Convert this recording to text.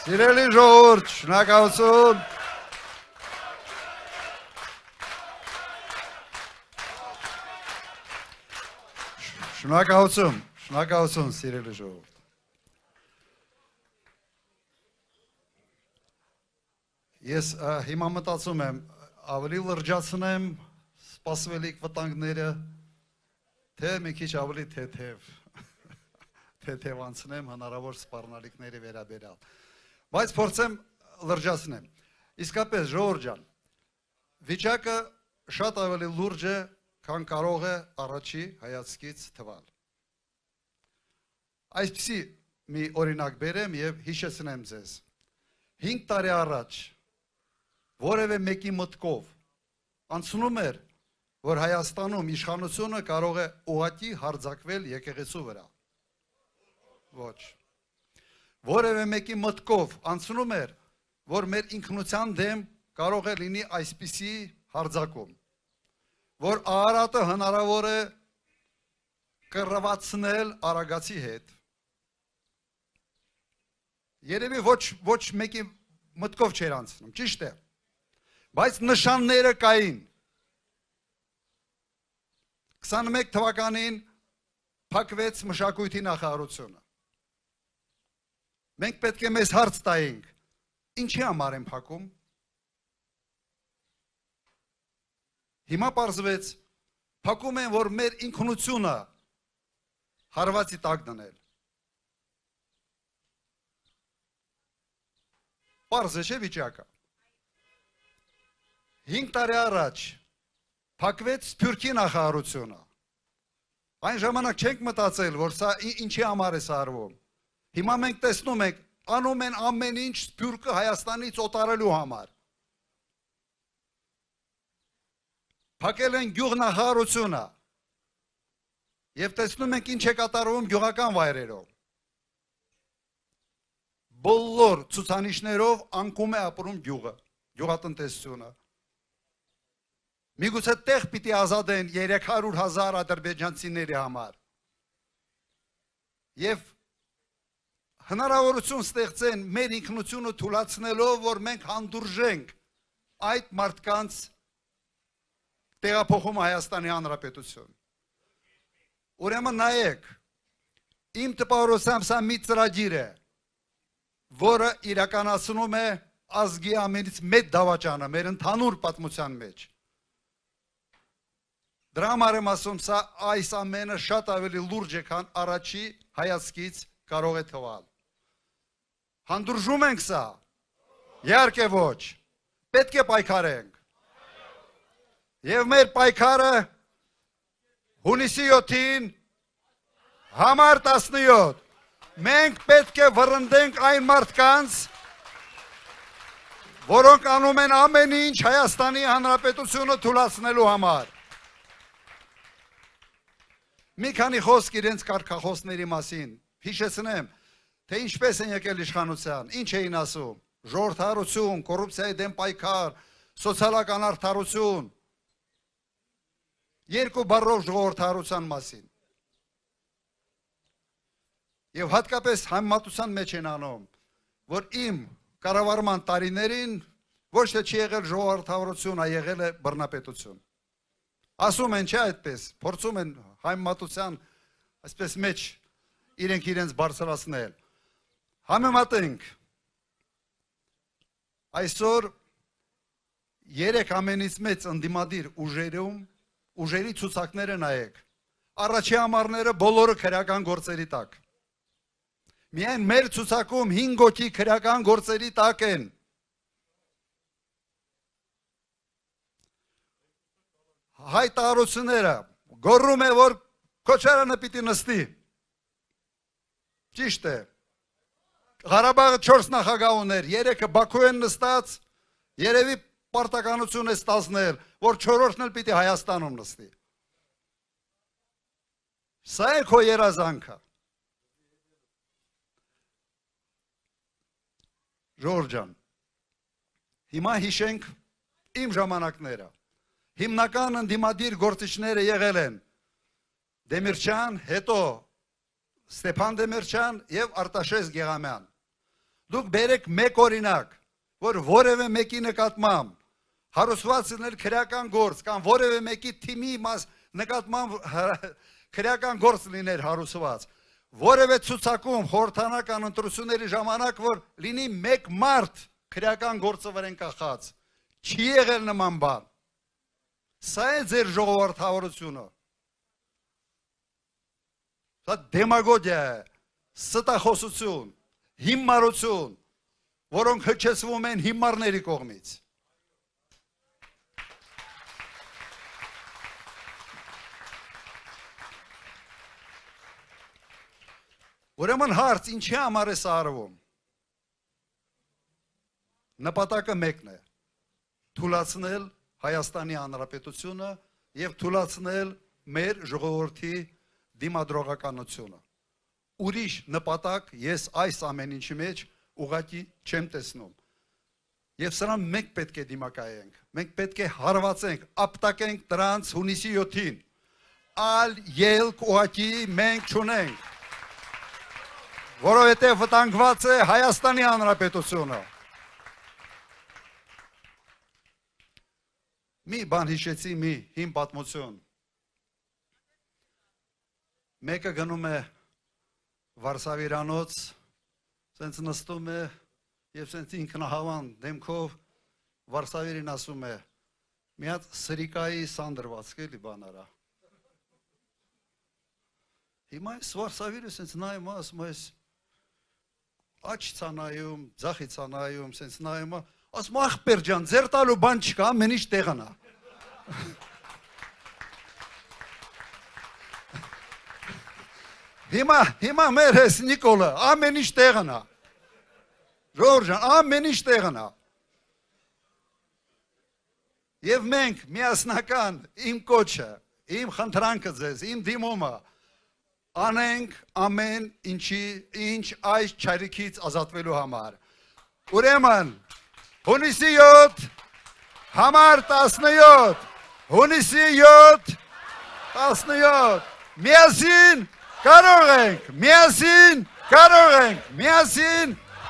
Սիրելի ժողովուրդ, շնորհակալություն։ Շնորհակալություն, սիրելի ժողովուրդ։ Ես հիմա մտածում եմ, ավելի լրջացնեմ սպասվելիք վտանգները, թե մի քիչ ավելի թեթևանցնեմ հնարավոր սպառնալիքների վերաբերյալ։ Բայց փորձեմ լրջացնեմ։ Իսկապես ժողովուրդ ջան, վիճակը շատ ավելի լուրջ է, քան կարող է առաջի հայացքից թվալ։ Այսպիսի մի օրինակ բերեմ եւ հիշեցնեմ ձեզ։ 5 տարի առաջ որևէ մեկի մտքով անցնում էր, որ Հայաստանում իշխանությունը կարող է ուղղակի հարձակվել եկեղեցու վրա։ Ոչ։ Որևէ մեկի մտքով անցնում էր, որ մեր ինքնության դեմ կարող է լինի այսպիսի հարձակում, որ Արարատը հնարավոր է կռվածնել Արագածի հետ։ Երևի ոչ մեկի մտքով չէր անցնում, ճիշտ է, բայց նշանները կային։ 21 թվականին փակվեց մշակույթի նախարարությունը։ Մենք պետք է մեզ հարց տայինք, ինչի համար են փակում։ Հիմա պարզվեց, փակում են, որ մեր ինքնությունը հարվածի տակ դնել։ Պարզ է չէ վիճակը։ 5 տարի առաջ փակվեց Սփյուռքի նախարարությունը։ Այն ժամանակ չենք մտածել, որ սա ինչի համար է սարվում։ Հիմա մենք տեսնում ենք, անում են ամեն ինչ Սփյուռքը Հայաստանից օտարելու համար։ Փակել են գյուղնախարարությունը եւ տեսնում ենք ինչ է կատարվում գյուղական վայրերով։ Բոլոր ցուցանիշներով անկում է ապրում գյուղը, գյուղատնտեսությունը։ Միգուցե տեղ պիտի ազատեն 300,000 ադրբեջանցիների համար։ Եվ հնարավորություն ստեղծեն մեր ինքնությունը թույլատնելով, որ մենք հանդուրժենք այդ մարդկանց տեղափոխումը Հայաստանի Հանրապետություն։ Ուրեմն նայեք, իմ տպավորությամբ սա մի ծրագիր է, որը իրականացնում է ազգի ամենից մեծ դավաճանը մեր ընդհանուր պատմության մեջ։ Դրա համար եմ ասում, սա այս ամենը շատ ավելի լուրջ է, քան առաջի հայացքից կարող է թվալ։ Հանդուրժում ենք սա։ Իհարկե ոչ։ Պետք է պայքարենք։ Եվ մեր պայքարը հունիսի 7-ին համար 17 մենք պետք է վռնդենք այն մարդկանց, որոնք անում են ամեն ինչ Հայաստանի Հանրապետությունը թույլատնելու համար։ Մի քանի խոսք իրենց կարգախոսների մասին հիշեցնեմ, թե ինչպես են եկել իշխանության, ինչ էին ասում, ժողովրդարություն, կոռուպցիայի դեմ պայքար, սոցիալական արդարություն, երկու բառով ժողովրդարության մասին։ Եվ հատկապես համեմատության մեջ են անում, որ իմ կառավարման տարիներին ոչ թե չի եղել ժողովրդարություն, այլ եղել է բռնապետություն։ Ասում են չէ այդպես, փորձում են համեմատության այսպես մեջ իրենց բարձրացնել։ Համեմատենք, այսօր 3 ամենից մեծ ընդդիմադիր ուժերի ցուցակները նայեք, առաջի համարները բոլորը քրեական գործերի տակ։ Միայն մեր ցուցակում 5 հոգի քրեական գործերի տակ են։ Հայտարարությունները գոռում է, որ Քոչարյանը պիտի նստի։ Ճիշտ է։ Ղարաբաղը 4 նախագահ ուներ, 3-ը Բաքու են նստած, երևի պարտականություն է ստացնել, որ 4-րդն էլ պիտի Հայաստանում նստի։ Սա է քո երազանքը։ Ժողովուրդ ջան, հիմա հիշենք իմ ժամանակները։ Հիմնական ընդդիմադիր գործիչները եղել են Դեմիրճյան, հետո Ստեփան Դեմիրճյան եւ Արտաշես Գեղամյան։ Դուք բերեք մեկ օրինակ, որ որևէ մեկի նկատմամբ հարուսված լինել քրեական գործ կամ որևէ մեկի թիմի նկատմամբ քրեական գործ լիներ հարուսված, որևէ ցուցակում խորհրդանական ընտրությունների ժամանակ որ լինի մեկ մարդ քրեական գործը վրան կախած, չի եղել նման բան։ Սա է ձեր ժողովրդավարությունը։ Սա դեմագոգիա է, ստախոսություն, հիմարություն, որոնք հնչեցվում են հիմարների կողմից։ Ուրեմն հարց ինչի համար է սա արվում։ Նպատակը մեկն է՝ թուլացնել Հայաստանի Հանրապետությունը եւ թուլացնել մեր ժողովրդի դիմադրողականությունը։ Ուրիշ նպատակ ես այս ամեն ինչի մեջ ուղղակի չեմ տեսնում։ Եվ սրան մենք պետք է դիմակայենք, մենք պետք է հարվածենք, ապտակենք դրանց հունիսի 7-ին։ Ալ ելք ուղղակի մենք չունենք, որովհետև վտանգված է Հայաստանի Հանրապետությունը։ Մի բան հիշեցի, մի հին պատմություն։ Մեկը գնում է Վարշավիրանոց, սենց նստում է և սենց ինքնահավան դեմքով Վարշավիրին ասում է, մի հատ սրիկայի սանդրվածք էլի բան արա։ Հիմա այս Վարշավիրը սենց նայում է, ասում է, աչ ցանայում, ձախի ցանայում, սենց նայում է, ասում ախպեր ջան, ձեր տալու բան չկա, ամեն ինչ տեղն է։ Հիմա մեր ես Նիկոլը, ամեն ինչ տեղն է։ Ժողովուրդ ջան, ամեն ինչ տեղն է։ Եվ մենք միասնական իմ կոչը, իմ խնդրանքը ձեզ, իմ դիմումը անենք ամեն ինչ այս չարիքից ազատվելու համար։ Ուրեմն, հունիսի 7, համար 17, հունիսի 7, 17, միասին կարող ենք, միասին կարող ենք, միասին